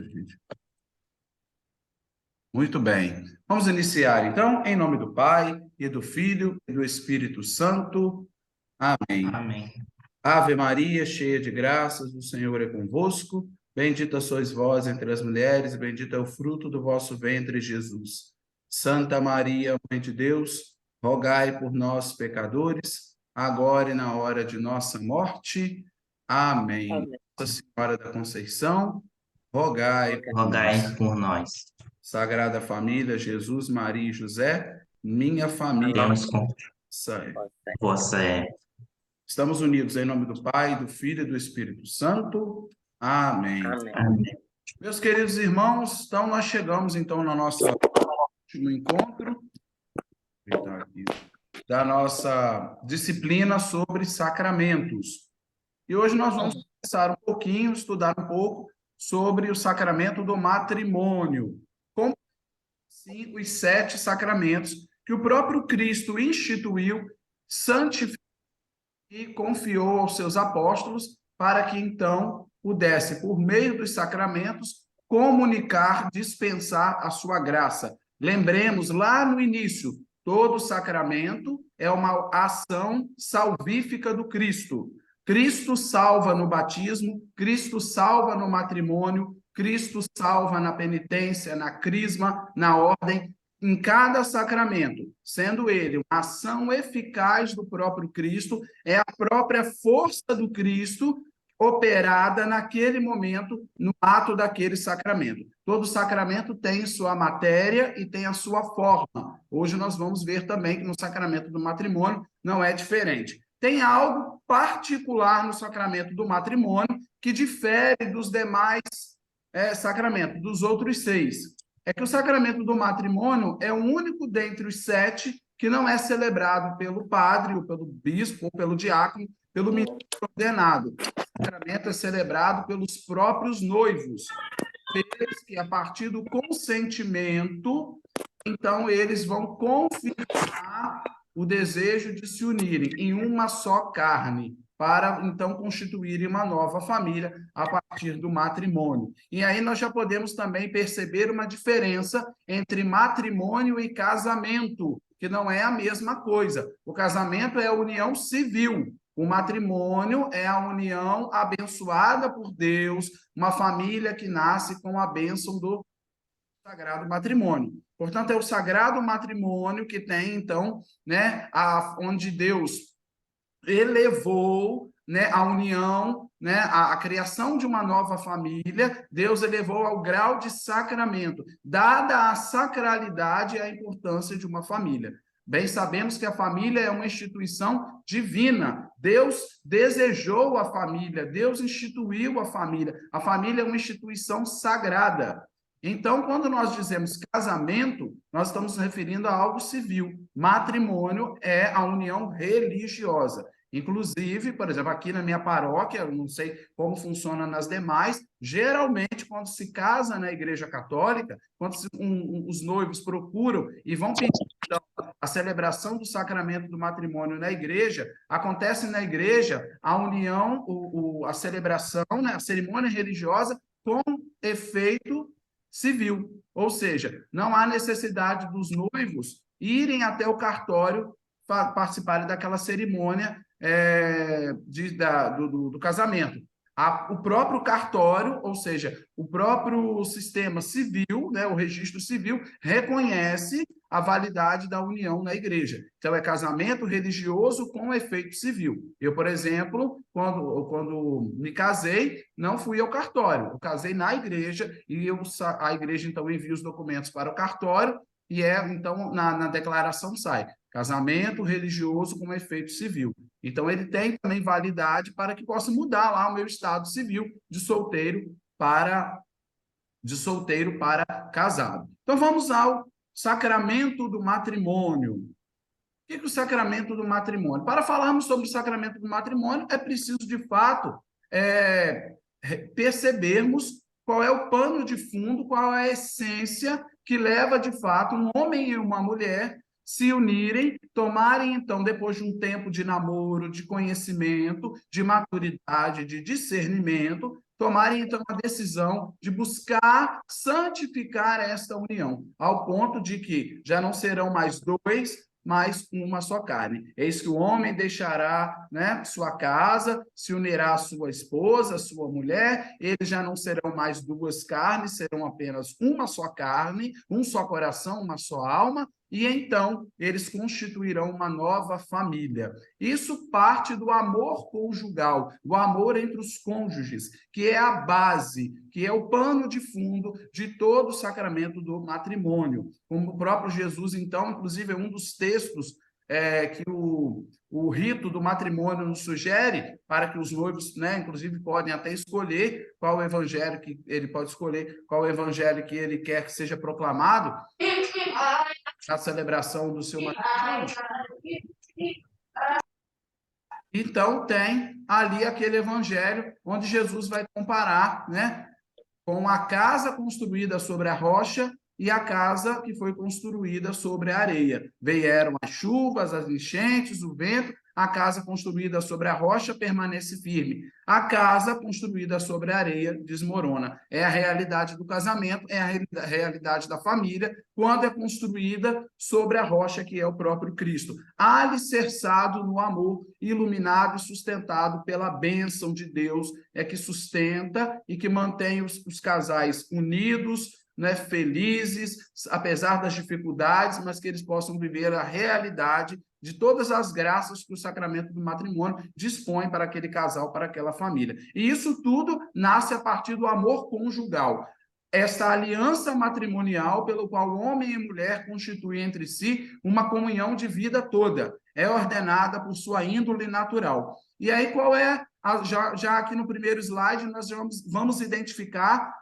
gente. Muito bem. Vamos iniciar, então, em nome do Pai, e do Filho, e do Espírito Santo. Amém. Amém. Ave Maria, cheia de graças, o Senhor é convosco. Bendita sois vós entre as mulheres, e bendito é o fruto do vosso ventre, Jesus. Santa Maria, Mãe de Deus, rogai por nós, pecadores, agora e na hora de nossa morte. Amém. Amém. Nossa Senhora da Conceição, rogai por nós. Rogai por nós. Sagrada Família, Jesus, Maria e José, minha família. Deus com vossa é. Estamos unidos em nome do Pai, do Filho e do Espírito Santo. Amém. Amém. Amém. Meus queridos irmãos, então nós chegamos então no nosso último encontro da nossa disciplina sobre sacramentos. E hoje nós vamos começar um pouquinho, estudar um pouco sobre o sacramento do matrimônio. Como sim, os 7 sacramentos que o próprio Cristo instituiu, santificou e confiou aos seus apóstolos para que então pudesse, por meio dos sacramentos, comunicar, dispensar a sua graça. Lembremos lá no início, todo sacramento é uma ação salvífica do Cristo. Cristo salva no batismo, Cristo salva no matrimônio, Cristo salva na penitência, na crisma, na ordem, em cada sacramento, sendo ele uma ação eficaz do próprio Cristo, é a própria força do Cristo operada naquele momento, no ato daquele sacramento. Todo sacramento tem sua matéria e tem a sua forma. Hoje nós vamos ver também que no sacramento do matrimônio não é diferente. Tem algo particular no sacramento do matrimônio que difere dos demais sacramentos, dos outros 6. É que o sacramento do matrimônio é o único dentre os 7 que não é celebrado pelo padre, ou pelo bispo, ou pelo diácono, pelo ministro ordenado. O sacramento é celebrado pelos próprios noivos. Eles que, a partir do consentimento, então eles vão confirmar o desejo de se unirem em uma só carne, para então constituírem uma nova família a partir do matrimônio. E aí nós já podemos também perceber uma diferença entre matrimônio e casamento, que não é a mesma coisa. O casamento é a união civil, o matrimônio é a união abençoada por Deus, uma família que nasce com a bênção do sagrado matrimônio. Portanto, é o sagrado matrimônio que tem, então, onde Deus elevou, a união, a criação de uma nova família, Deus elevou ao grau de sacramento, dada a sacralidade e a importância de uma família. Bem sabemos que a família é uma instituição divina. Deus desejou a família, Deus instituiu a família. A família é uma instituição sagrada. Então, quando nós dizemos casamento, nós estamos nos referindo a algo civil. Matrimônio é a união religiosa. Inclusive, por exemplo, aqui na minha paróquia, eu não sei como funciona nas demais, geralmente, quando se casa na Igreja Católica, quando os noivos procuram e vão pedir então, a celebração do sacramento do matrimônio na igreja, acontece na igreja a união, a celebração, a cerimônia religiosa com efeito civil, ou seja, não há necessidade dos noivos irem até o cartório participarem daquela cerimônia do casamento. O próprio cartório, ou seja, o próprio sistema civil, o registro civil, reconhece a validade da união na igreja. Então, é casamento religioso com efeito civil. Eu, por exemplo, quando me casei, não fui ao cartório. Eu casei na igreja e a igreja, então, envia os documentos para o cartório e, então, na declaração sai casamento religioso com efeito civil. Então, ele tem também validade para que possa mudar lá o meu estado civil de solteiro para casado. Então, vamos ao sacramento do matrimônio. O que é o sacramento do matrimônio? Para falarmos sobre o sacramento do matrimônio, é preciso, de fato, percebermos qual é o pano de fundo, qual é a essência que leva, de fato, um homem e uma mulher se unirem, tomarem, então, depois de um tempo de namoro, de conhecimento, de maturidade, de discernimento, tomarem, então, a decisão de buscar santificar esta união, ao ponto de que já não serão mais dois, mas uma só carne. Eis que o homem deixará, né, sua casa, se unirá à sua esposa, à sua mulher, eles já não serão mais duas carnes, serão apenas uma só carne, um só coração, uma só alma, e então eles constituirão uma nova família. Isso parte do amor conjugal, o amor entre os cônjuges, que é a base, que é o pano de fundo de todo o sacramento do matrimônio. Como o próprio Jesus, então, inclusive, é um dos textos que o rito do matrimônio nos sugere, para que os noivos, né, inclusive, podem até escolher qual evangelho que ele pode escolher, qual evangelho que ele quer que seja proclamado na celebração do seu matrimônio. Então, tem ali aquele evangelho onde Jesus vai comparar, né, com a casa construída sobre a rocha e a casa que foi construída sobre a areia. Vieram as chuvas, as enchentes, o vento, a casa construída sobre a rocha permanece firme. A casa construída sobre a areia desmorona. É a realidade do casamento, é a realidade da família, quando é construída sobre a rocha que é o próprio Cristo. Alicerçado no amor, iluminado e sustentado pela bênção de Deus, é que sustenta e que mantém os casais unidos, né, felizes, apesar das dificuldades, mas que eles possam viver a realidade de todas as graças que o sacramento do matrimônio dispõe para aquele casal, para aquela família. E isso tudo nasce a partir do amor conjugal. Esta aliança matrimonial pelo qual homem e mulher constituem entre si uma comunhão de vida toda, é ordenada por sua índole natural. E aí qual é, já aqui no primeiro slide, nós vamos identificar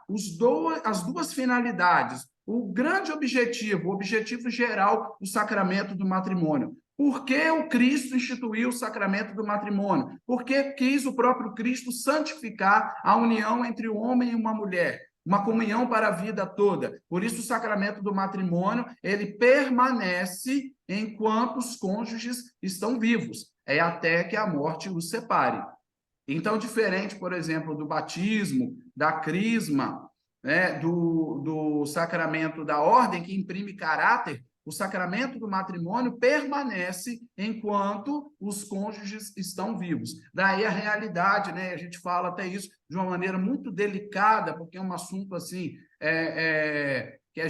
as duas finalidades, o grande objetivo, o objetivo geral do sacramento do matrimônio. Por que o Cristo instituiu o sacramento do matrimônio? Por que quis o próprio Cristo santificar a união entre o homem e uma mulher? Uma comunhão para a vida toda. Por isso, o sacramento do matrimônio, ele permanece enquanto os cônjuges estão vivos. É até que a morte os separe. Então, diferente, por exemplo, do batismo, da crisma, né, do sacramento da ordem, que imprime caráter, o sacramento do matrimônio permanece enquanto os cônjuges estão vivos. Daí a realidade, né? A gente fala até isso de uma maneira muito delicada, porque é um assunto assim que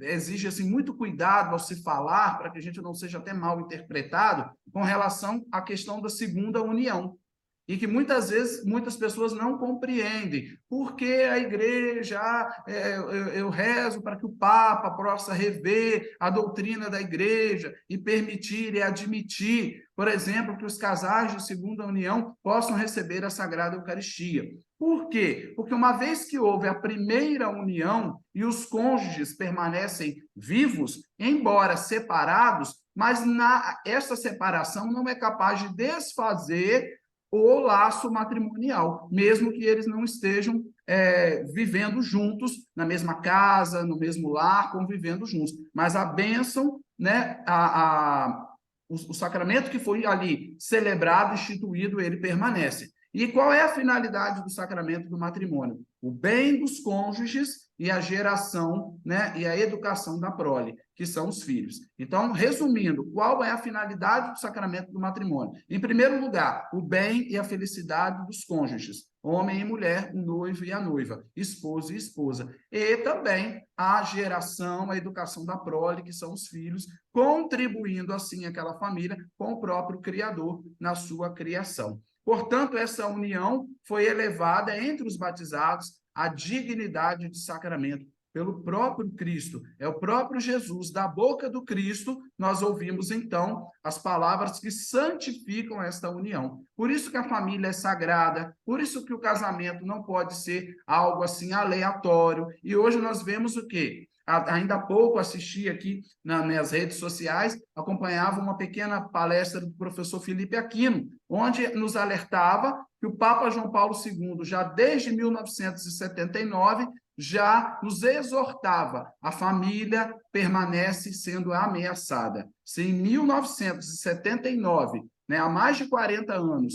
exige assim, muito cuidado ao se falar, para que a gente não seja até mal interpretado, com relação à questão da segunda união. E que muitas vezes muitas pessoas não compreendem. Porque a igreja, eu rezo para que o Papa possa rever a doutrina da igreja e permitir e admitir, por exemplo, que os casais de segunda união possam receber a Sagrada Eucaristia. Por quê? Porque uma vez que houve a primeira união e os cônjuges permanecem vivos, embora separados, mas essa separação não é capaz de desfazer o laço matrimonial, mesmo que eles não estejam vivendo juntos, na mesma casa, no mesmo lar, convivendo juntos. Mas a bênção, né, o sacramento que foi ali celebrado, instituído, ele permanece. E qual é a finalidade do sacramento do matrimônio? O bem dos cônjuges e a geração, né, e a educação da prole, que são os filhos. Então, resumindo, qual é a finalidade do sacramento do matrimônio? Em primeiro lugar, o bem e a felicidade dos cônjuges, homem e mulher, o noivo e a noiva, esposo e esposa. E também a geração, a educação da prole, que são os filhos, contribuindo assim aquela família com o próprio Criador na sua criação. Portanto, essa união foi elevada entre os batizados à dignidade de sacramento pelo próprio Cristo. É o próprio Jesus, da boca do Cristo, nós ouvimos, então, as palavras que santificam esta união. Por isso que a família é sagrada, por isso que o casamento não pode ser algo assim aleatório. E hoje nós vemos o quê? Ainda há pouco assisti aqui nas minhas redes sociais, acompanhava uma pequena palestra do professor Felipe Aquino, onde nos alertava que o Papa João Paulo II, já desde 1979, já nos exortava, a família permanece sendo ameaçada. Se em 1979, né, há mais de 40 anos,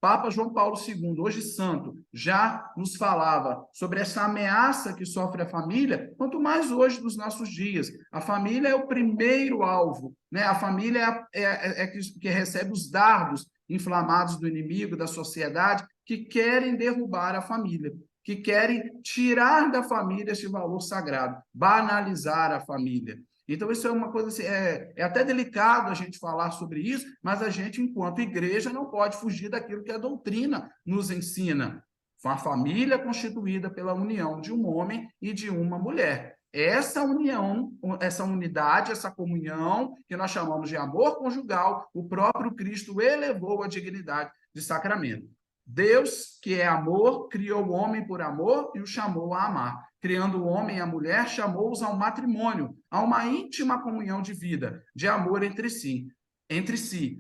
Papa João Paulo II, hoje santo, já nos falava sobre essa ameaça que sofre a família, quanto mais hoje nos nossos dias. A família é o primeiro alvo, né? A família é que recebe os dardos inflamados do inimigo, da sociedade, que querem derrubar a família, que querem tirar da família esse valor sagrado, banalizar a família. Então, isso é uma coisa assim, é até delicado a gente falar sobre isso, mas a gente, enquanto igreja, não pode fugir daquilo que a doutrina nos ensina. Uma família constituída pela união de um homem e de uma mulher. Essa união, essa unidade, essa comunhão, que nós chamamos de amor conjugal, o próprio Cristo elevou à dignidade de sacramento. Deus, que é amor, criou o homem por amor e o chamou a amar. Criando o homem e a mulher, chamou-os ao matrimônio, a uma íntima comunhão de vida, de amor entre si.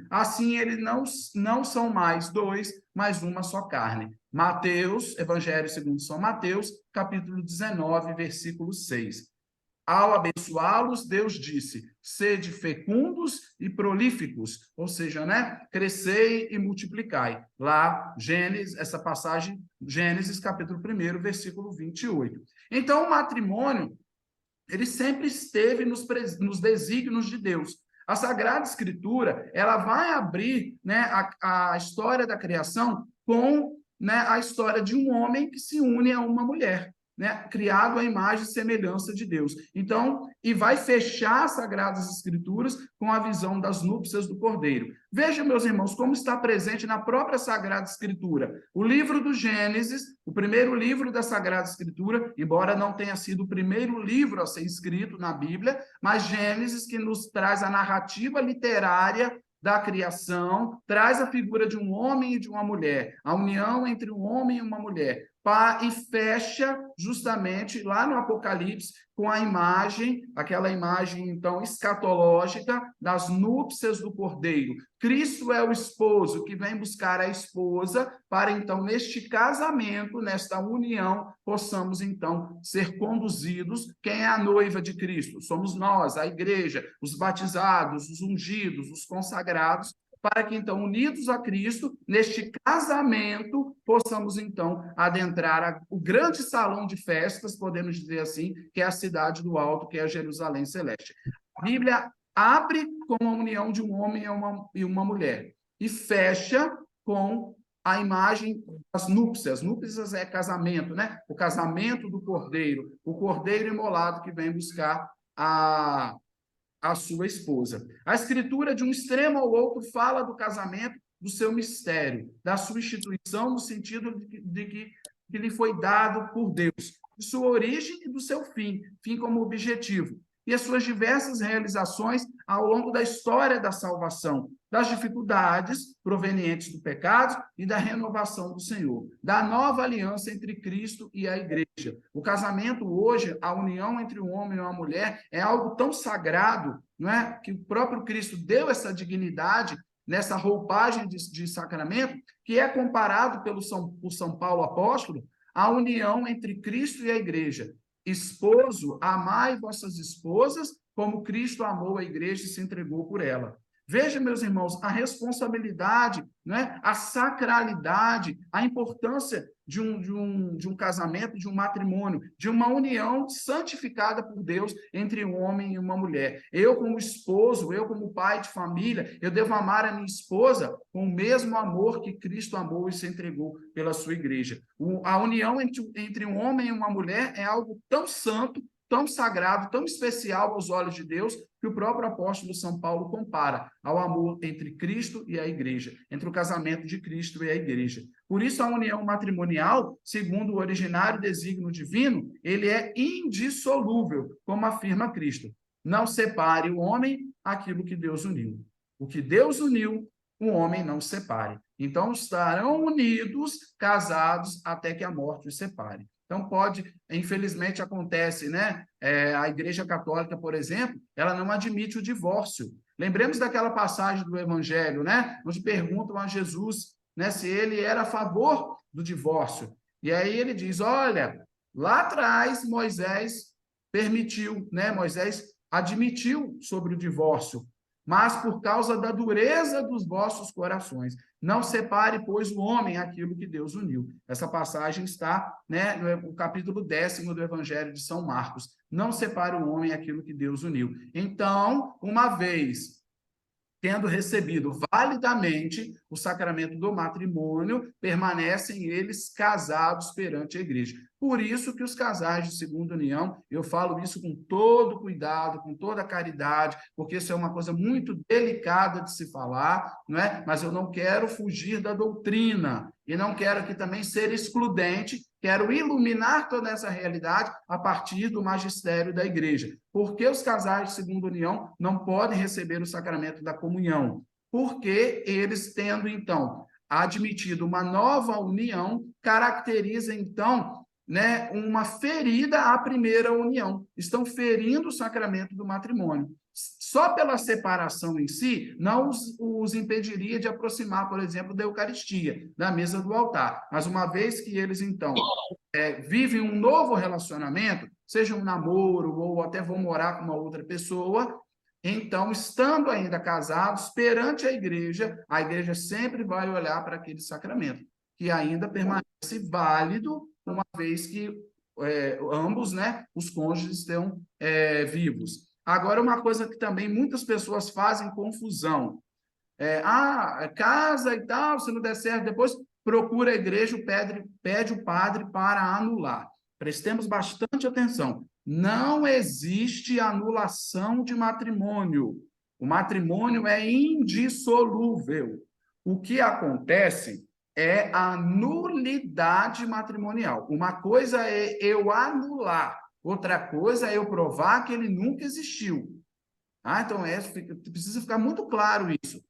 Assim, eles não são mais dois, mas uma só carne. Mateus, Evangelho segundo São Mateus, capítulo 19, versículo 6. Ao abençoá-los, Deus disse: sede fecundos e prolíficos, ou seja, né, crescei e multiplicai. Lá, Gênesis, essa passagem, Gênesis, capítulo 1, versículo 28. Então, o matrimônio, ele sempre esteve nos desígnios de Deus. A Sagrada Escritura, ela vai abrir, né, a história da criação com, né, a história de um homem que se une a uma mulher, né, criado à imagem e semelhança de Deus. Então, e vai fechar as Sagradas Escrituras com a visão das núpcias do Cordeiro. Veja, meus irmãos, como está presente na própria Sagrada Escritura. O livro do Gênesis, o primeiro livro da Sagrada Escritura, embora não tenha sido o primeiro livro a ser escrito na Bíblia, mas Gênesis, que nos traz a narrativa literária da criação, traz a figura de um homem e de uma mulher, a união entre um homem e uma mulher, e fecha justamente lá no Apocalipse com a imagem, aquela imagem então escatológica das núpcias do Cordeiro. Cristo é o esposo que vem buscar a esposa para então neste casamento, nesta união, possamos então ser conduzidos. Quem é a noiva de Cristo? Somos nós, a igreja, os batizados, os ungidos, os consagrados, para que, então, unidos a Cristo, neste casamento, possamos, então, adentrar o grande salão de festas, podemos dizer assim, que é a cidade do alto, que é a Jerusalém Celeste. A Bíblia abre com a união de um homem e uma mulher, e fecha com a imagem das núpcias. Núpcias é casamento, né? O casamento do Cordeiro, o Cordeiro imolado que vem buscar a sua esposa. A Escritura, de um extremo ao outro, fala do casamento, do seu mistério, da sua instituição, no sentido de que lhe foi dado por Deus, de sua origem e do seu fim como objetivo, e as suas diversas realizações ao longo da história da salvação, das dificuldades provenientes do pecado e da renovação do Senhor, da nova aliança entre Cristo e a igreja. O casamento hoje, a união entre um homem e uma mulher, é algo tão sagrado, não é? Que o próprio Cristo deu essa dignidade nessa roupagem de sacramento, que é comparado por São Paulo apóstolo à união entre Cristo e a igreja. Esposo, amai vossas esposas, como Cristo amou a igreja e se entregou por ela. Veja, meus irmãos, a responsabilidade, né? A sacralidade, a importância de um casamento, de um matrimônio, de uma união santificada por Deus entre um homem e uma mulher. Eu, como esposo, eu, como pai de família, eu devo amar a minha esposa com o mesmo amor que Cristo amou e se entregou pela sua igreja. A união entre um homem e uma mulher é algo tão santo, tão sagrado, tão especial aos olhos de Deus, que o próprio apóstolo São Paulo compara ao amor entre Cristo e a igreja, entre o casamento de Cristo e a igreja. Por isso, a união matrimonial, segundo o originário desígnio divino, ele é indissolúvel, como afirma Cristo. Não separe o homem aquilo que Deus uniu. O que Deus uniu, o homem não separe. Então, estarão unidos, casados, até que a morte os separe. Então, infelizmente acontece, né? A Igreja Católica, por exemplo, ela não admite o divórcio. Lembremos daquela passagem do Evangelho, né? Onde perguntam a Jesus, né, se ele era a favor do divórcio. E aí ele diz, olha, lá atrás Moisés permitiu, né? Moisés admitiu sobre o divórcio, mas por causa da dureza dos vossos corações. Não separe, pois, o homem aquilo que Deus uniu. Essa passagem está, né, no capítulo 10º do Evangelho de São Marcos. Não separe o homem aquilo que Deus uniu. Então, uma vez tendo recebido validamente o sacramento do matrimônio, permanecem eles casados perante a igreja. Por isso que os casais de segunda união, eu falo isso com todo cuidado, com toda caridade, porque isso é uma coisa muito delicada de se falar, não é? Mas eu não quero fugir da doutrina e não quero aqui também ser excludente, quero iluminar toda essa realidade a partir do magistério da igreja. Por que os casais de segunda união não podem receber o sacramento da comunhão? Porque eles, tendo, então, admitido uma nova união, caracteriza, então, né, uma ferida à primeira união. Estão ferindo o sacramento do matrimônio. Só pela separação em si, não os impediria de aproximar, por exemplo, da Eucaristia, da mesa do altar. Mas uma vez que eles, então, vivem um novo relacionamento, seja um namoro ou até vão morar com uma outra pessoa, então, estando ainda casados, perante a igreja sempre vai olhar para aquele sacramento, que ainda permanece válido, uma vez que ambos, né, os cônjuges estão vivos. Agora, uma coisa que também muitas pessoas fazem confusão. Casa e tal, se não der certo, depois procura a igreja, pede o padre para anular. Prestemos bastante atenção. Não existe anulação de matrimônio. O matrimônio é indissolúvel. O que acontece é a nulidade matrimonial. Uma coisa é eu anular, outra coisa é eu provar que ele nunca existiu. Então, precisa ficar muito claro isso.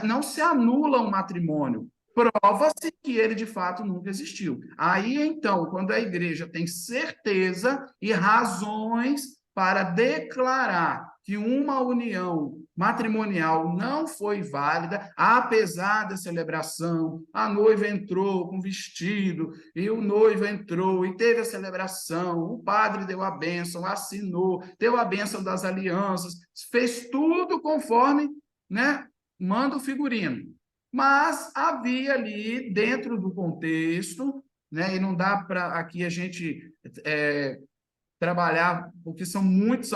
Não se anula um matrimônio, prova-se que ele de fato nunca existiu. Aí, então, quando a igreja tem certeza e razões para declarar que uma união matrimonial não foi válida, apesar da celebração, a noiva entrou com vestido, e o noivo entrou e teve a celebração, o padre deu a bênção, assinou, deu a bênção das alianças, fez tudo conforme, né, manda o figurino. Mas havia ali, dentro do contexto, né, e não dá para aqui a gente trabalhar, porque são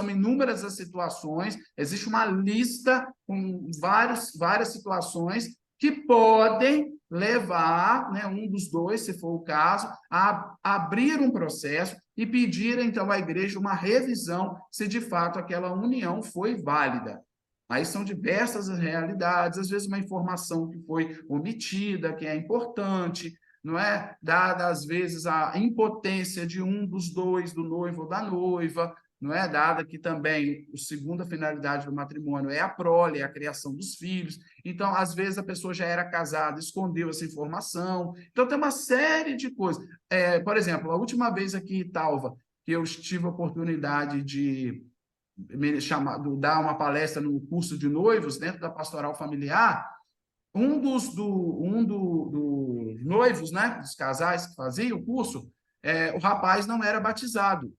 inúmeras as situações, existe uma lista com várias situações que podem levar, né, um dos dois, se for o caso, a abrir um processo e pedir, então, à igreja uma revisão se de fato aquela união foi válida. Aí são diversas as realidades, às vezes uma informação que foi omitida, que é importante, não é? Dada, às vezes, a impotência de um dos dois, do noivo ou da noiva, não é? Dada que também a segunda finalidade do matrimônio é a prole, é a criação dos filhos. Então, às vezes, a pessoa já era casada, escondeu essa informação. Então, tem uma série de coisas. Por exemplo, a última vez aqui em Italva, que eu tive a oportunidade de dar uma palestra no curso de noivos, dentro da pastoral familiar, um dos noivos, né, dos casais que faziam o curso, o rapaz não era batizado.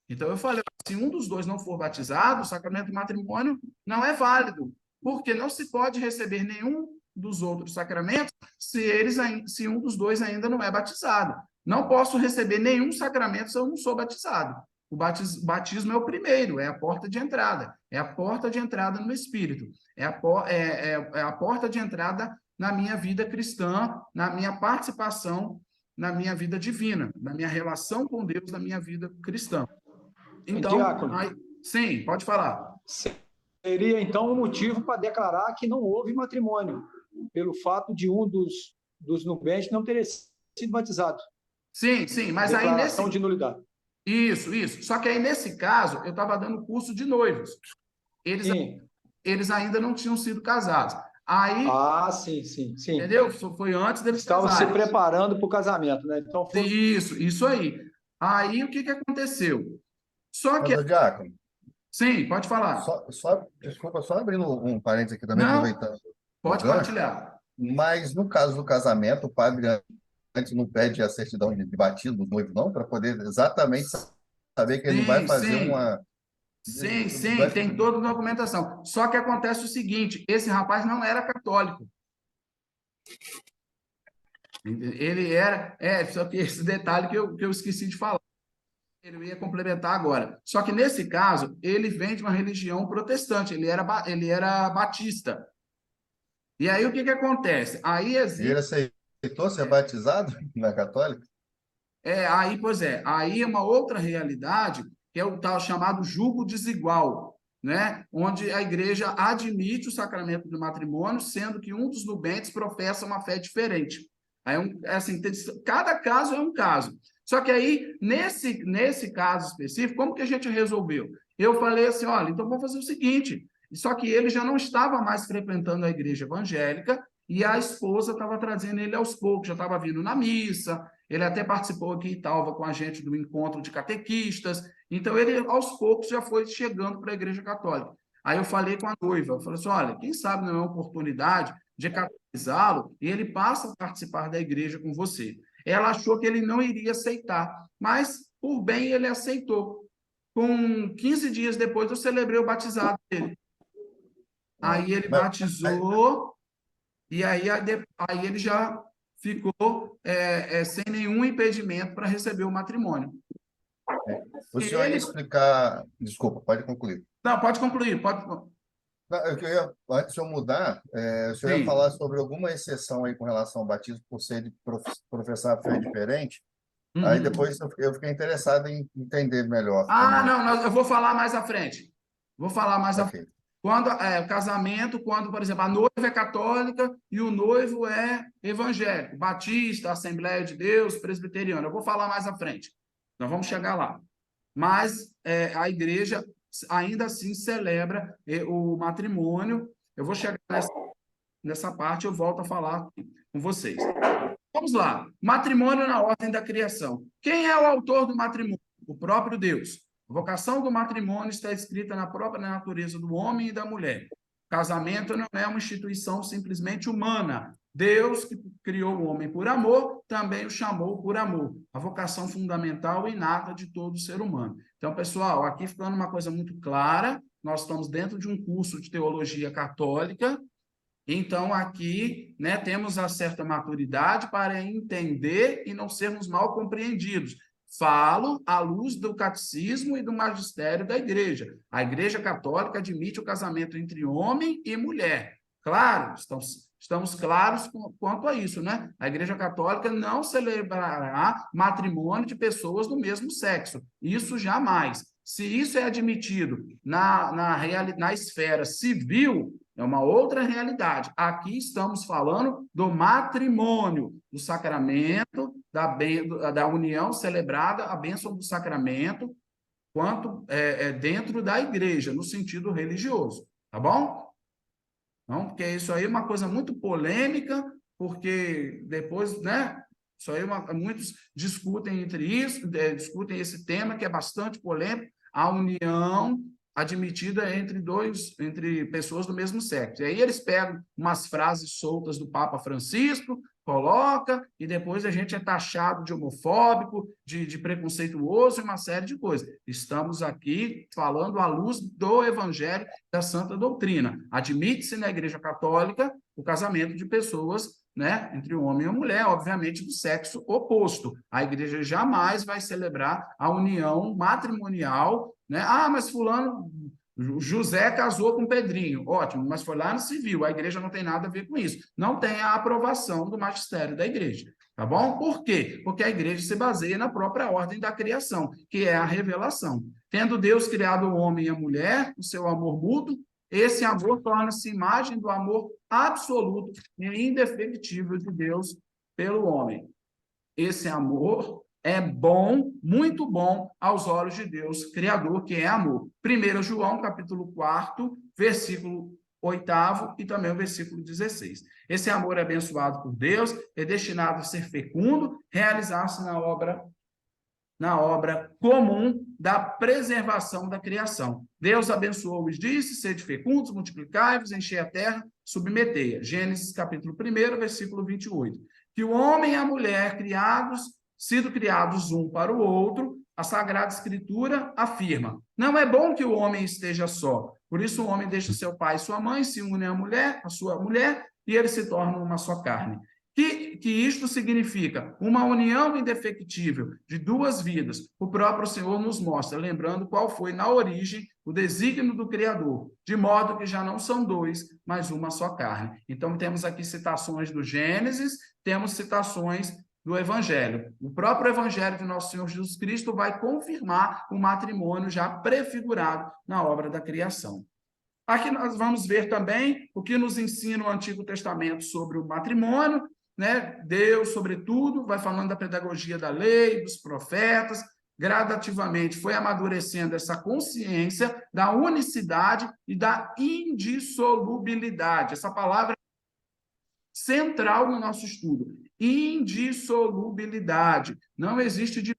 Então, eu falei, se um dos dois não for batizado, o sacramento do matrimônio não é válido, porque não se pode receber nenhum dos outros sacramentos se um dos dois ainda não é batizado. Não posso receber nenhum sacramento se eu não sou batizado. O batismo é o primeiro, é a porta de entrada. É a porta de entrada no Espírito. É a porta de entrada na minha vida cristã, na minha participação na minha vida divina, na minha relação com Deus, na minha vida cristã. Então, sim, pode falar. Seria, então, um motivo para declarar que não houve matrimônio, pelo fato de um dos nubentes não ter sido batizado. Sim, mas aí declaração de nulidade. Isso. Só que aí, nesse caso, eu estava dando curso de noivos. Eles ainda não tinham sido casados. Aí, sim. Entendeu? Foi antes deles Estavam casarem. se preparando para o casamento, né? Então, foi... Isso aí. Aí, o que aconteceu? Só que... Diácono. Sim, pode falar. Desculpa, só abrindo um parênteses aqui também, Não, aproveitando. pode partilhar. Mas, no caso do casamento, o padre antes não pede a certidão de batismo do noivo, não, para poder exatamente saber que ele não vai fazer Sim, tem toda a documentação. Só que acontece o seguinte, esse rapaz não era católico. Ele era... só que esse detalhe que eu esqueci de falar. Ele ia complementar agora. Só que, nesse caso, ele vem de uma religião protestante, ele era batista. E aí, o que acontece? Aí E ele existe... aceitou ser batizado na católica? Aí é uma outra realidade, que é o tal chamado julgo desigual, né? Onde a igreja admite o sacramento do matrimônio, sendo que um dos nubentes professa uma fé diferente. Aí, assim, cada caso é um caso. Só que aí, nesse caso específico, como que a gente resolveu? Eu falei assim, olha, então vamos fazer o seguinte, só que ele já não estava mais frequentando a igreja evangélica, e a esposa estava trazendo ele aos poucos, já estava vindo na missa, ele até participou aqui em Talva com a gente do encontro de catequistas. Então, ele, aos poucos, já foi chegando para a Igreja Católica. Aí eu falei com a noiva, eu falei assim, olha, quem sabe não é uma oportunidade de catequizá-lo e ele passa a participar da igreja com você. Ela achou que ele não iria aceitar, mas, por bem, ele aceitou. Com 15 dias depois, eu celebrei o batizado dele. Aí ele batizou, e aí ele já ficou sem nenhum impedimento para receber o matrimônio. O senhor ia explicar... Desculpa, pode concluir. Não, pode concluir, pode... Não, antes de eu mudar, o senhor ia Sim. falar sobre alguma exceção aí com relação ao batismo por ser de professar fé diferente. Aí depois eu fiquei interessado em entender melhor. Não, eu vou falar mais à frente. Vou falar mais à Ok. frente. Quando o casamento, quando, por exemplo, a noiva é católica e o noivo é evangélico, batista, Assembleia de Deus, presbiteriano. Eu vou falar mais à frente. Nós vamos chegar lá. Mas a igreja ainda assim celebra o matrimônio. Eu vou chegar nessa parte, eu volto a falar com vocês. Vamos lá. Matrimônio na ordem da criação. Quem é o autor do matrimônio? O próprio Deus. A vocação do matrimônio está escrita na própria natureza do homem e da mulher. O casamento não é uma instituição simplesmente humana. Deus, que criou o homem por amor, também o chamou por amor. A vocação fundamental e inata de todo ser humano. Então, pessoal, aqui ficando uma coisa muito clara, nós estamos dentro de um curso de teologia católica. Então, aqui, né, temos a certa maturidade para entender e não sermos mal compreendidos. Falo à luz do catecismo e do magistério da igreja. A Igreja Católica admite o casamento entre homem e mulher. Claro, estamos claros quanto a isso, né? A Igreja Católica não celebrará matrimônio de pessoas do mesmo sexo. Isso jamais. Se isso é admitido na esfera civil, é uma outra realidade. Aqui estamos falando do matrimônio, do sacramento, da união celebrada, a bênção do sacramento, quanto dentro da igreja, no sentido religioso. Tá bom? Não, porque isso aí é uma coisa muito polêmica, porque depois, né? Isso aí muitos discutem entre isso, discutem esse tema que é bastante polêmico, a união admitida entre pessoas do mesmo sexo. E aí eles pegam umas frases soltas do Papa Francisco, coloca, e depois a gente é taxado de homofóbico, de preconceituoso e uma série de coisas. Estamos aqui falando à luz do Evangelho da Santa Doutrina. Admite-se na Igreja Católica o casamento de pessoas, né, entre um homem e uma mulher, obviamente do sexo oposto. A igreja jamais vai celebrar a união matrimonial, né? Mas fulano, José casou com Pedrinho, ótimo, mas foi lá no civil, a igreja não tem nada a ver com isso. Não tem a aprovação do magistério da igreja, tá bom? Por quê? Porque a igreja se baseia na própria ordem da criação, que é a revelação. Tendo Deus criado o homem e a mulher, o seu amor mútuo, esse amor torna-se imagem do amor absoluto e indefectível de Deus pelo homem. Esse amor é bom, muito bom aos olhos de Deus, Criador, que é amor. 1 João, capítulo 4, versículo 8º e também o versículo 16. Esse amor é abençoado por Deus, é destinado a ser fecundo, realizar-se na obra comum da preservação da criação. Deus abençoou-os, disse, sede fecundos, multiplicai-vos, enchei a terra, submetei-a. Gênesis, capítulo 1, versículo 28. Que o homem e a mulher sido criados um para o outro, A Sagrada Escritura afirma: não é bom que o homem esteja só. Por isso o homem deixa seu pai e sua mãe, se une à sua mulher, e eles se tornam uma só carne. Que isto significa uma união indefectível de duas vidas. O próprio Senhor nos mostra, lembrando qual foi na origem o desígnio do Criador, de modo que já não são dois, mas uma só carne. Então temos aqui citações do Gênesis, temos citações do Evangelho. O próprio Evangelho de Nosso Senhor Jesus Cristo vai confirmar o matrimônio já prefigurado na obra da criação. Aqui nós vamos ver também o que nos ensina o Antigo Testamento sobre o matrimônio, né? Deus, sobretudo, vai falando da pedagogia da lei, dos profetas, gradativamente foi amadurecendo essa consciência da unicidade e da indissolubilidade. Essa palavra é central no nosso estudo. Indissolubilidade. Não existe de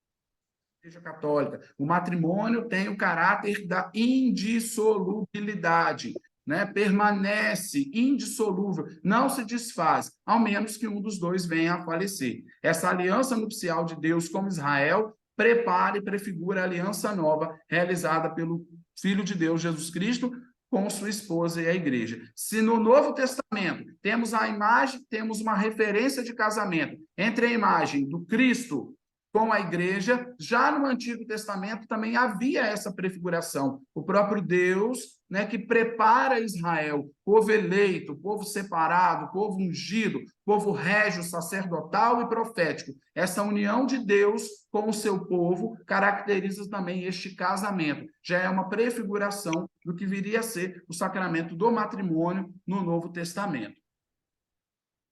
Igreja Católica. O matrimônio tem o caráter da indissolubilidade, né? Permanece indissolúvel, não se desfaz, ao menos que um dos dois venha a falecer. Essa aliança nupcial de Deus com Israel prepara e prefigura a aliança nova realizada pelo Filho de Deus, Jesus Cristo, com sua esposa e a igreja. Se no Novo Testamento temos a imagem, temos uma referência de casamento entre a imagem do Cristo com a igreja, já no Antigo Testamento também havia essa prefiguração. O próprio Deus, né, que prepara Israel, povo eleito, povo separado, povo ungido, povo régio, sacerdotal e profético. Essa união de Deus com o seu povo caracteriza também este casamento. Já é uma prefiguração do que viria a ser o sacramento do matrimônio no Novo Testamento.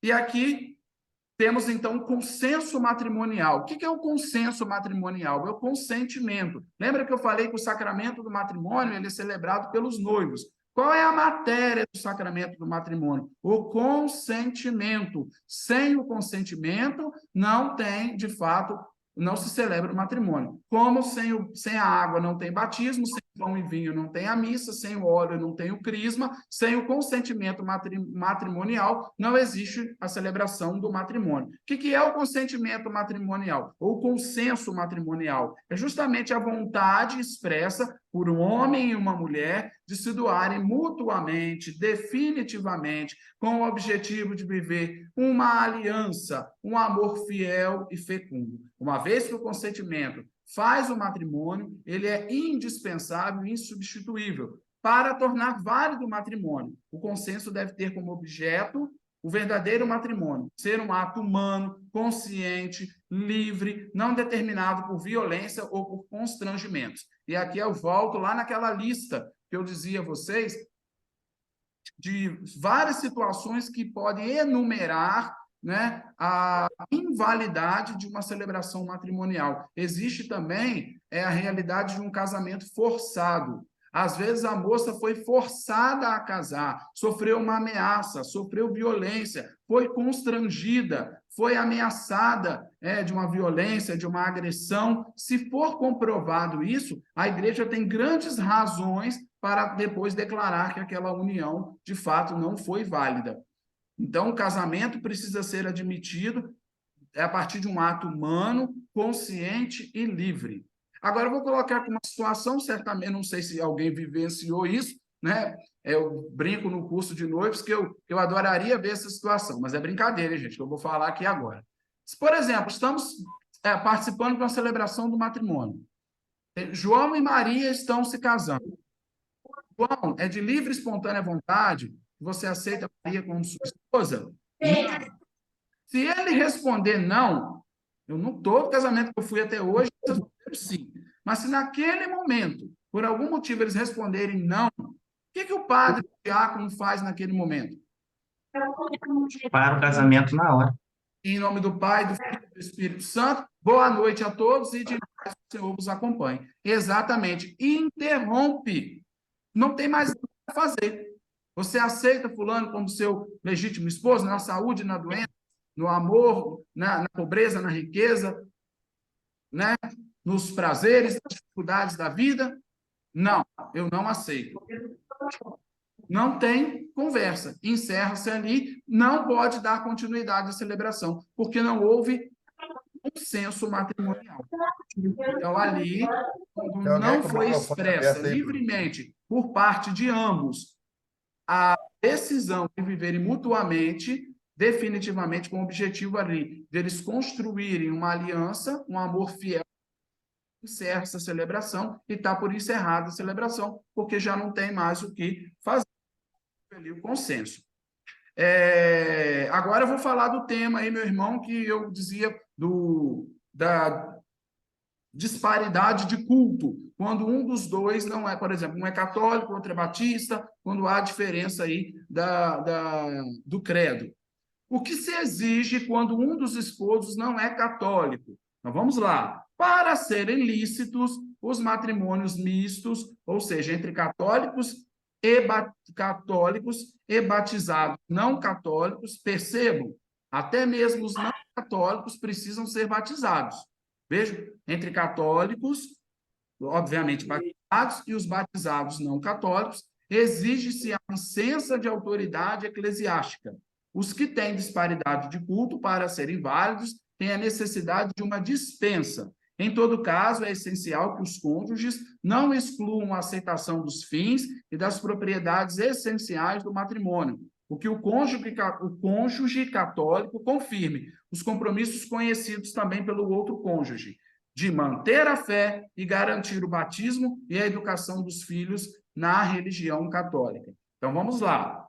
E aqui temos, então, o consenso matrimonial. O que é o consenso matrimonial? É o consentimento. Lembra que eu falei que o sacramento do matrimônio ele é celebrado pelos noivos? Qual é a matéria do sacramento do matrimônio? O consentimento. Sem o consentimento, não tem, de fato, não se celebra o matrimônio. Como sem a água não tem batismo, sem pão e vinho não tem a missa, sem o óleo não tem o crisma, sem o consentimento matrimonial não existe a celebração do matrimônio. O que é o consentimento matrimonial? Ou o consenso matrimonial? É justamente a vontade expressa por um homem e uma mulher de se doarem mutuamente, definitivamente, com o objetivo de viver uma aliança, um amor fiel e fecundo. Uma vez que o consentimento faz o matrimônio, ele é indispensável e insubstituível para tornar válido o matrimônio. O consenso deve ter como objeto o verdadeiro matrimônio, ser um ato humano, consciente, livre, não determinado por violência ou por constrangimentos. E aqui eu volto lá naquela lista que eu dizia a vocês, de várias situações que podem enumerar, né, a invalidade de uma celebração matrimonial. Existe também a realidade de um casamento forçado. Às vezes a moça foi forçada a casar, sofreu uma ameaça, sofreu violência, foi constrangida, foi ameaçada de uma violência, de uma agressão. Se for comprovado isso, a igreja tem grandes razões para depois declarar que aquela união, de fato, não foi válida. Então, o casamento precisa ser admitido a partir de um ato humano, consciente e livre. Agora, eu vou colocar com uma situação, certamente, não sei se alguém vivenciou isso, né? Eu brinco no curso de noivos que eu adoraria ver essa situação, mas é brincadeira, gente, que eu vou falar aqui agora. Se, por exemplo, estamos participando de uma celebração do matrimônio. João e Maria estão se casando. João é de livre e espontânea vontade, você aceita Maria como sua esposa? Não. Se ele responder não, eu não estou no casamento que eu fui até hoje, sim. Mas se naquele momento, por algum motivo, eles responderem não, o que o padre, o diácono faz naquele momento? Para o casamento na hora. Em nome do Pai, do Filho e do Espírito Santo, boa noite a todos e de paz o Senhor vos acompanhe. Exatamente. Interrompe. Não tem mais nada a fazer. Você aceita fulano como seu legítimo esposo, na saúde, na doença, no amor, na pobreza, na riqueza, né? Nos prazeres, nas dificuldades da vida? Não, eu não aceito. Não tem conversa. Encerra-se ali, não pode dar continuidade à celebração, porque não houve consenso matrimonial. Então, ali, quando Tem alguém não com o foi microfone expressa aberto aí, Bruno? livremente por parte de ambos a decisão de viverem mutuamente, definitivamente com o objetivo ali deles construírem uma aliança, um amor fiel, encerra essa celebração e está por encerrada a celebração, porque já não tem mais o que fazer ali o consenso. Agora eu vou falar do tema aí, meu irmão, que eu dizia da disparidade de culto, quando um dos dois não é, por exemplo, um é católico, outro é batista, quando há diferença aí do credo. O que se exige quando um dos esposos não é católico? Então, vamos lá. Para serem lícitos, os matrimônios mistos, ou seja, entre católicos e batizados não católicos, percebam, até mesmo os não católicos precisam ser batizados. Veja, entre católicos, obviamente batizados, e os batizados não católicos, exige-se a licença de autoridade eclesiástica. Os que têm disparidade de culto, para serem válidos, têm a necessidade de uma dispensa. Em todo caso, é essencial que os cônjuges não excluam a aceitação dos fins e das propriedades essenciais do matrimônio, o que o cônjuge católico confirme os compromissos conhecidos também pelo outro cônjuge, de manter a fé e garantir o batismo e a educação dos filhos na religião católica. Então, vamos lá.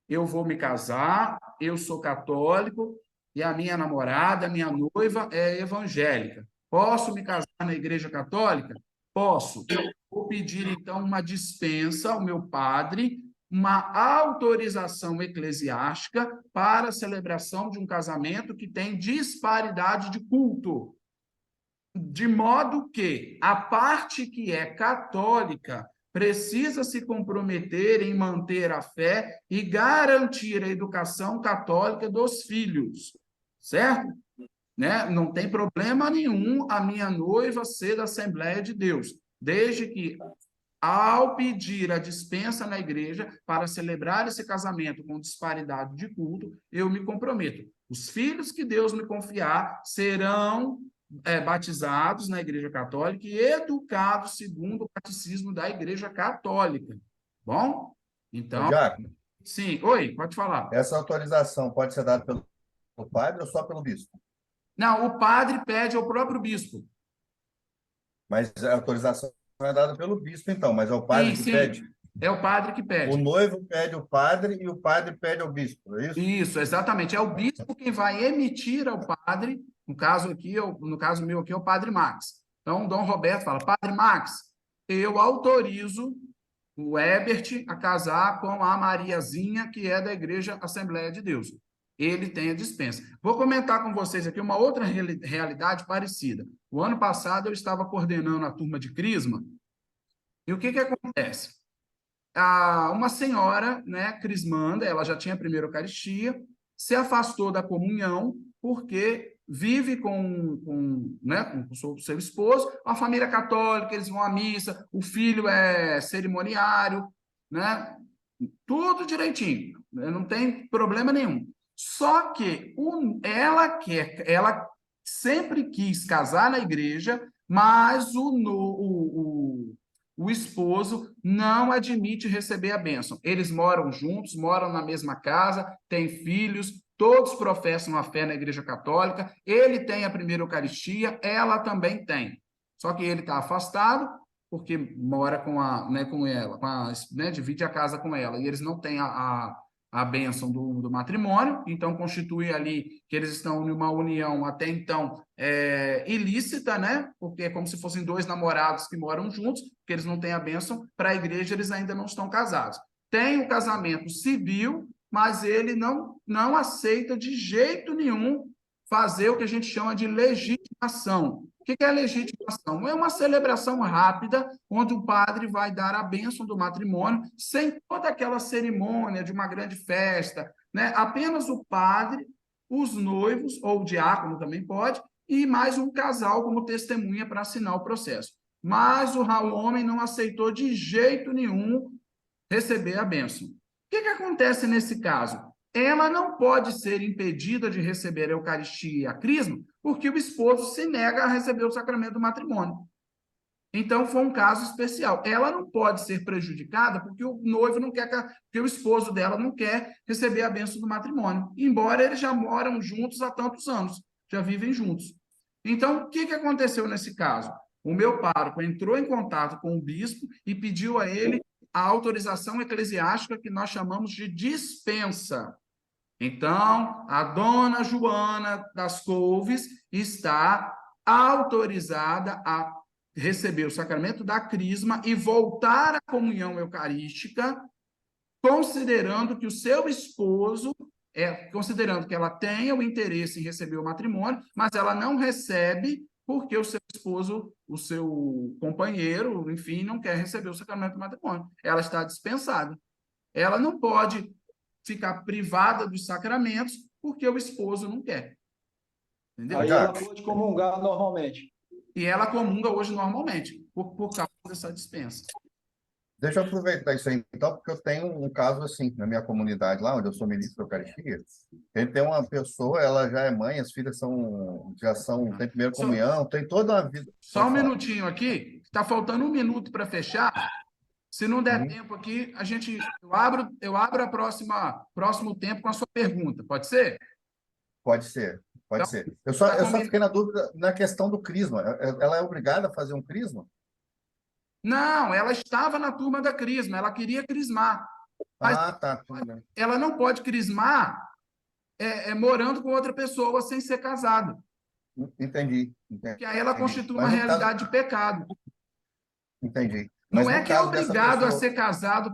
Eu vou me casar, eu sou católico e a minha namorada, a minha noiva é evangélica. Posso me casar na igreja católica? Posso. Vou pedir, então, uma dispensa ao meu padre, uma autorização eclesiástica para a celebração de um casamento que tem disparidade de culto. De modo que a parte que é católica precisa se comprometer em manter a fé e garantir a educação católica dos filhos, certo? Né? Não tem problema nenhum a minha noiva ser da Assembleia de Deus, desde que, ao pedir a dispensa na igreja para celebrar esse casamento com disparidade de culto, eu me comprometo. Os filhos que Deus me confiar serão batizados na Igreja Católica e educados segundo o catecismo da Igreja Católica. Bom? Então, Diácono, sim. Oi, pode falar. essa autorização pode ser dada pelo padre ou só pelo bispo? Não, o padre pede ao próprio bispo. Mas a autorização é dada pelo bispo, então, mas é o padre que Sim. pede? É o padre que O pede. noivo pede ao padre e o padre pede ao bispo, é isso? Isso, exatamente. É o bispo quem vai emitir ao padre, no caso aqui, no caso meu aqui, é o padre Max. Então, o Dom Roberto fala, padre Max, eu autorizo o Ebert a casar com a Mariazinha, que é da Igreja Assembleia de Deus. Ele tem a dispensa. Vou comentar com vocês aqui uma outra realidade parecida. O ano passado eu estava coordenando a turma de Crisma, e o que acontece? Uma senhora, né, crismanda, ela já tinha a primeira Eucaristia, se afastou da comunhão porque vive né, com o seu esposo, a família católica, eles vão à missa, o filho é cerimoniário, né, tudo direitinho, né, não tem problema nenhum. Só que ela sempre quis casar na igreja, mas o esposo não admite receber a bênção. Eles moram juntos, moram na mesma casa, têm filhos, todos professam a fé na Igreja Católica, ele tem a primeira Eucaristia, ela também tem. Só que ele está afastado, porque mora com ela, divide a casa com ela, e eles não têm a bênção do matrimônio, então constitui ali que eles estão em uma união até então ilícita, né? Porque é como se fossem dois namorados que moram juntos, porque eles não têm a bênção, para a igreja eles ainda não estão casados. Tem o casamento civil, mas ele não aceita de jeito nenhum fazer o que a gente chama de legitimação. O que é a legitimação? É uma celebração rápida, onde o padre vai dar a bênção do matrimônio, sem toda aquela cerimônia de uma grande festa, né? Apenas o padre, os noivos, ou o diácono também pode, e mais um casal como testemunha para assinar o processo. Mas o homem não aceitou de jeito nenhum receber a bênção. O que acontece nesse caso? ela não pode ser impedida de receber a Eucaristia e a Crisma, porque o esposo se nega a receber o sacramento do matrimônio. Então, foi um caso especial. Ela não pode ser prejudicada porque o noivo não quer, porque o esposo dela não quer receber a bênção do matrimônio, embora eles já moram juntos há tantos anos, já vivem juntos. Então, o que aconteceu nesse caso? O meu pároco entrou em contato com o bispo e pediu a ele a autorização eclesiástica que nós chamamos de dispensa. Então, a dona Joana das Couves está autorizada a receber o sacramento da Crisma e voltar à comunhão eucarística, considerando que o seu esposo, considerando que ela tenha o interesse em receber o matrimônio, mas ela não recebe porque o seu esposo, o seu companheiro, enfim, não quer receber o sacramento do matrimônio. Ela está dispensada. Ela não pode ficar privada dos sacramentos porque o esposo não quer. Entendeu? Aí ela pode comungar normalmente. E ela comunga hoje normalmente, por causa dessa dispensa. Deixa eu aproveitar isso aí, então, porque eu tenho um caso assim, na minha comunidade, lá onde eu sou ministro da Eucaristia, ele tem uma pessoa, ela já é mãe, as filhas têm primeira comunhão, tem toda uma vida. Só um minutinho aqui, está faltando 1 minuto para fechar. Se não der tempo aqui, eu abro a próximo tempo com a sua pergunta, pode ser? Pode ser, pode Então, ser. Eu só fiquei na dúvida na questão do crisma. Ela é obrigada a fazer um crisma? Não, ela estava na turma da Crisma, ela queria crismar. Mas Tá. Tudo bem. ela não pode crismar morando com outra pessoa sem ser casada. Entendi. Porque aí ela constitui Mas uma no realidade de pecado. Entendi. Mas Não é no que é caso dessa obrigado a pessoa- ser casado